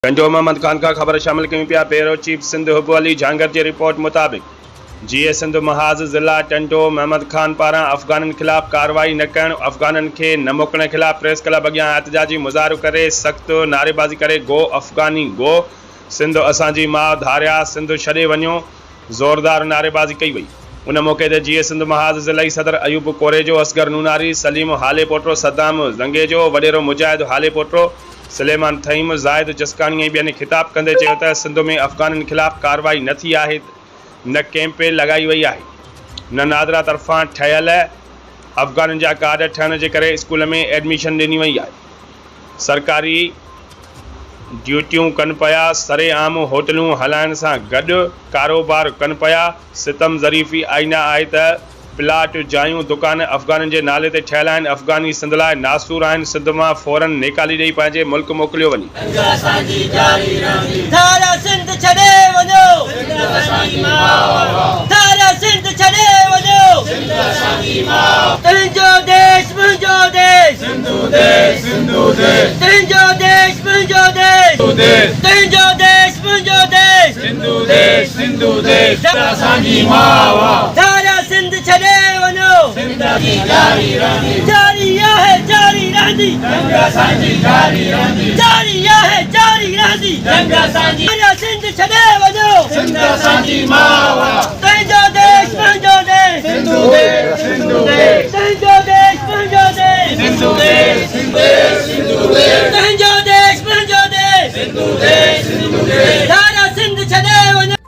घंटो मोहम्मद खान का खबर शामिल कयूं पिया। ब्यूरो चीफ सिंध हुब अली झांगर की रिपोर्ट मुताबिक जीए सिंध महाज़ ज़िला टंडो मोहम्मद खान पारां अफ़गाननि ख़िलाफ़ कार्रवाई न करण, अफ़गाननि खे न मोकिलण ख़िलाफ़ प्रेस क्लब अॻियां एहतजाजी मुज़ाहिरो करे सख़्त नारेबाज़ी करे गो अफ़गानी गो सिंध असांजी माउ धारिया सिंध छॾे वञो ज़ोरदार नारेबाज़ी कई वई। उन मौक़े ते जीए सिंध महाज़ ज़िलई सदर अयूब कोरेजो, असगर नूनारी, सलीम हाले पोटो, सद्दाम ज़ंगेजो, वॾेरो मुजाहिद हाले पोटो, सलेमान थईम, ज़ाहिद जसकानी ऐं ॿियनि ख़िताब कंदे चयो त सिंध में अफ़गाननि ख़िलाफ़ कार्रवाई न थी आहे, न कैंप लॻाई वई आहे, न नादरा तरफ़ां ठहियल अफ़गाननि जा कार्ड ठहण जे करे स्कूल में एडमिशन ॾिनी वई आहे। सरकारी ड्यूटियूं कनि पिया, सरेआम होटलूं हलाइण सां गॾु कारोबार कनि पिया। सितम ज़रीफ़ी आईना आहे त प्लाट जायूं दुकान अफ़गाननि जे नाले ते ठहियल आहिनि। अफ़गानी सिंध लाइ नासूर आहिनि। सिंध मां फ़ौरन निकाली ॾेई पंहिंजे मुल्क मोकिलियो वञे। जारी